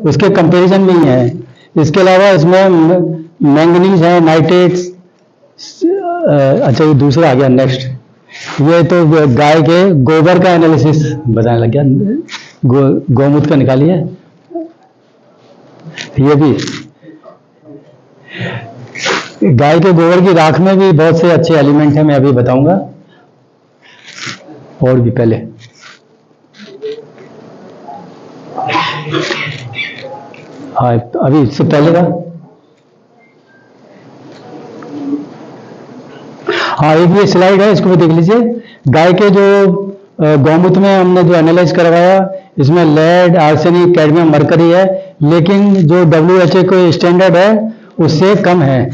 उसके कंपैरिजन में ही है। इसके अलावा इसमें मैंगनीज है, नाइट्रेट्स। अच्छा ये दूसरा आ गया नेक्स्ट। ये तो गाय के गोबर का एनालिसिस बताने लग गया, गौमूत्र का निकालिए। ये भी गाय के गोबर की राख में भी बहुत से अच्छे एलिमेंट हैं, मैं अभी बताऊंगा। और भी पहले हाँ अभी इससे पहले का हाँ एक ये स्लाइड है, इसको भी देख लीजिए। गाय के जो गौमूत्र में हमने जो एनालाइज करवाया, इसमें लेड, आर्सेनिक, कैडमियम, मरकरी है, लेकिन जो WHO को स्टैंडर्ड है उससे कम है,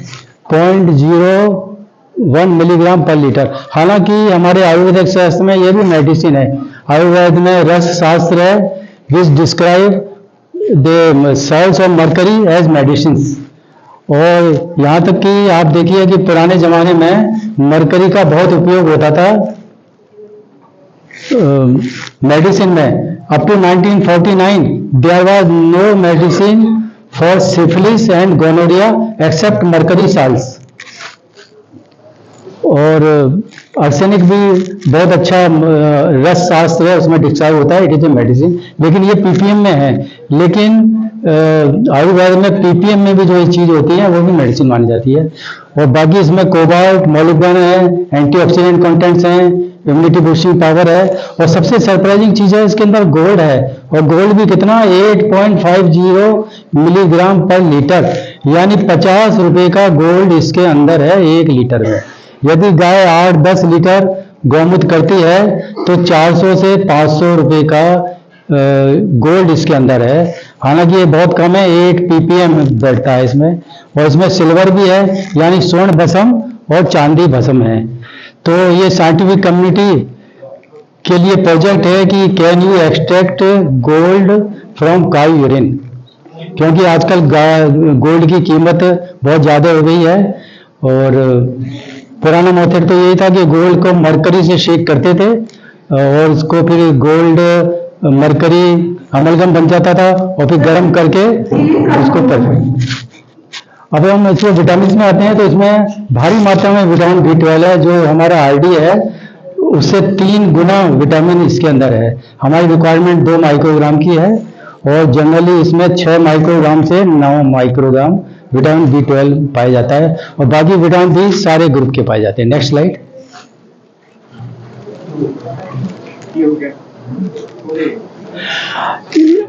0.01 मिलीग्राम पर लीटर। हालांकि हमारे आयुर्वेदिक शास्त्र में ये भी मेडिसिन है। आयुर्वेद में रस शास्त्र है which describe the salts of mercury as medicines. और यहाँ तक कि आप देखिए कि पुराने जमाने में मरकरी का बहुत उपयोग होता था मेडिसिन में। Up to 1949 there was no medicine for syphilis and gonorrhoea except mercury salts. और आर्सेनिक भी बहुत अच्छा रस शास्त्र है, उसमें डिस्क्राइब होता है, इट इज ए मेडिसिन, लेकिन ये पीपीएम में है। लेकिन आयुर्वेद में पीपीएम में भी जो ये चीज होती है वो भी मेडिसिन मानी जाती है। और बाकी इसमें कोबाल्ट, मोलिब्डेनम है, एंटीऑक्सीडेंट कंटेंट्स हैं, इम्यूनिटी बूस्टिंग पावर है। और सबसे सरप्राइजिंग चीज है इसके अंदर गोल्ड है, और गोल्ड भी कितना 8.50 मिलीग्राम पर लीटर, यानी 50 रुपए का गोल्ड इसके अंदर है 1 लीटर में। यदि गाय 8-10 लीटर गौमूत्र करती है तो 400 से 500 रुपए का गोल्ड इसके अंदर है। हालांकि ये बहुत कम है, 8 ppm बैठता है इसमें। और इसमें सिल्वर भी है, यानी स्वर्ण भस्म और चांदी भस्म है। तो ये साइंटिफिक कम्युनिटी के लिए प्रोजेक्ट है कि can you extract gold from cow urine, क्योंकि आजकल गोल्ड की कीमत बहुत ज़्यादा हो गई है। और पुराना मेथड तो यही था कि गोल्ड को मरकरी से शेक करते थे और उसको फिर गोल्ड मरकरी अमलगम बन जाता था और फिर गर्म करके उसको परफेक्ट। अब हम इसमें विटामिन में आते हैं तो इसमें भारी मात्रा में विटामिन B12 है, जो हमारा RD है उससे 3 गुना विटामिन इसके अंदर है। हमारी रिक्वायरमेंट 2 माइक्रोग्राम की है और जनरली इसमें 6 माइक्रोग्राम से 9 माइक्रोग्राम विटामिन B12 पाया जाता है, और बाकी विटामिन B सारे ग्रुप के पाए जाते हैं। Next slide.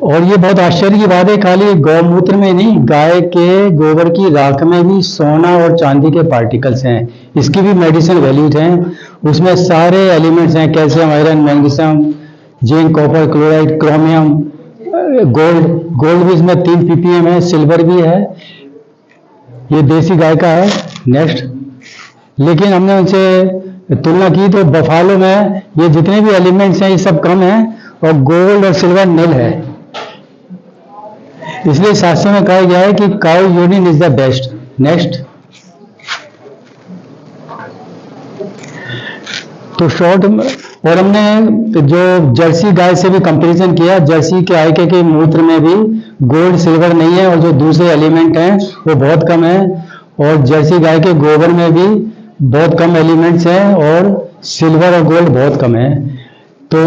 और ये बहुत आश्चर्य की बात है, खाली गौमूत्र में नहीं, गाय के गोबर की राख में भी सोना और चांदी के पार्टिकल्स हैं। इसकी भी मेडिसिन वैल्यूज हैं, उसमें सारे एलिमेंट्स हैं, calcium, iron, magnesium, zinc, copper, chloride, chromium, gold भी इसमें 3 ppm है, सिल्वर भी है। ये देसी गाय का है। नेक्स्ट। लेकिन हमने उनसे तुलना की तो बफालो में ये जितने भी एलिमेंट्स हैं ये सब कम हैं और गोल्ड और सिल्वर नील है। इसलिए शास्त्र में कहा गया है कि cow urine is the best. Next. तो शॉर्ट। और हमने जो जर्सी गाय से भी कंपैरिजन किया, जर्सी गाय के मूत्र में भी गोल्ड सिल्वर नहीं है और जो दूसरे एलिमेंट हैं वो बहुत कम है। और जर्सी गाय के गोबर में भी बहुत कम एलिमेंट्स हैं और सिल्वर और गोल्ड बहुत कम है। तो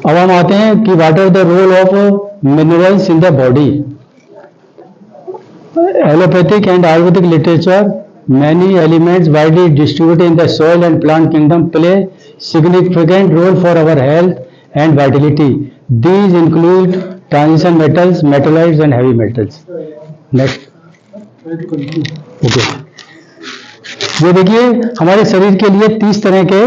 अब हम आते हैं कि what are the role of minerals in the body. Allopathic and Ayurvedic literature, many elements widely distributed in the soil and plant kingdom play significant role for our health and vitality. These include transition metals, metalloids and heavy metals. Next. Okay. ये देखिए हमारे शरीर के लिए 30 तरह के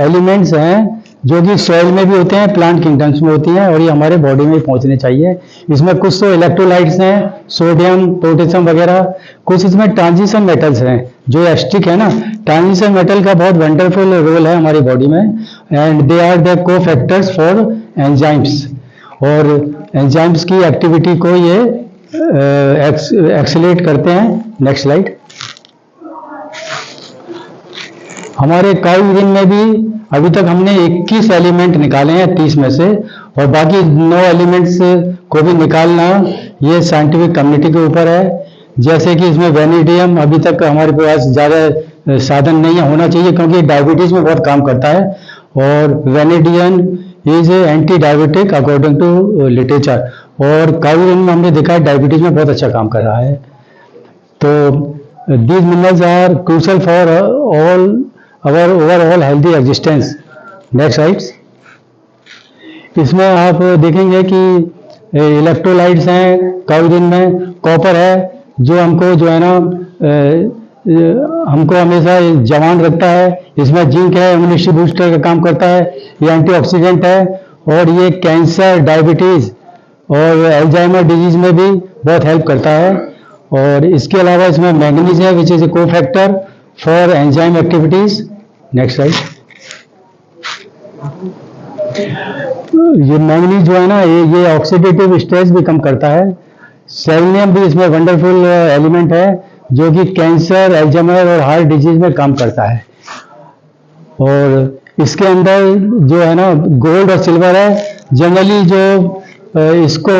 elements हैं जो कि सॉइल में भी होते हैं, प्लांट किंगडम्स में होती हैं और ये हमारे बॉडी में पहुंचने चाहिए। इसमें कुछ तो इलेक्ट्रोलाइट्स हैं, सोडियम, पोटेशियम वगैरह। कुछ इसमें ट्रांजिशन मेटल्स हैं जो एस्टिक है ना। ट्रांजिशन मेटल का बहुत वंडरफुल रोल है हमारी बॉडी में, एंड दे आर द को फैक्टर्स फॉर एंजाइम्स, और एंजाइम्स की एक्टिविटी को ये एक्सेलरेट करते हैं। Next slide. हमारे काउविन में भी अभी तक हमने 21 एलिमेंट निकाले हैं 30 में से, और बाकी 9 एलिमेंट्स को भी निकालना ये साइंटिफिक कम्युनिटी के ऊपर है। जैसे कि इसमें वेनेडियम अभी तक हमारे पास ज़्यादा साधन नहीं है, होना चाहिए, क्योंकि डायबिटीज़ में बहुत काम करता है, और vanadium is anti diabetic according to literature, और काउविन में हमने देखा है डायबिटीज़ में बहुत अच्छा काम कर रहा है। तो these minerals are crucial for all our overall healthy existence. Next slides. इसमें आप देखेंगे कि इलेक्ट्रोलाइट्स हैं काउविन में, कॉपर है जो हमको जो है ना हमको हमेशा जवान रखता है, इसमें जिंक है इम्यूनिटी बूस्टर का काम करता है, ये एंटीऑक्सीडेंट है, और ये कैंसर, डायबिटीज़ और अल्जाइमर डिजीज में भी बहुत हेल्प करता है। और इसके अलावा इसमें मैंगनीज है विच इज ए को factor for enzyme activities. Next slide. ये मैंगनीज जो है ना ये ऑक्सीडेटिव स्ट्रेस भी कम करता है। सेलेनियम भी इसमें वंडरफुल एलिमेंट है जो कि कैंसर, अल्जाइमर और हार्ट डिजीज में काम करता है। और इसके अंदर जो है ना गोल्ड और सिल्वर है, जनरली जो इसको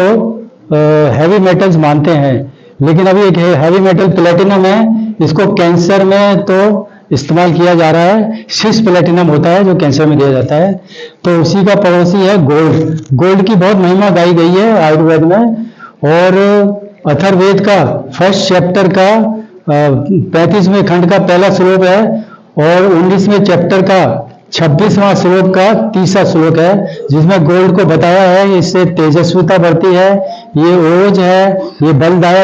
हैवी मेटल्स मानते हैं, लेकिन अभी एक हैवी मेटल प्लेटिनम है, इसको कैंसर में तो इस्तेमाल किया जा रहा है। सिस प्लेटिनम होता है जो कैंसर में दिया जाता है, तो उसी का पड़ोसी है गोल्ड। गोल्ड की बहुत महिमा गाई गई है आयुर्वेद में, और अथर्ववेद का फर्स्ट चैप्टर का 35वें खंड का पहला श्लोक है, और 19वें चैप्टर का 26वां श्लोक का 30वां श्लोक है, जिसमें गोल्ड को बताया है इससे तेजस्विता बढ़ती है, ये ओज है, ये बलदायक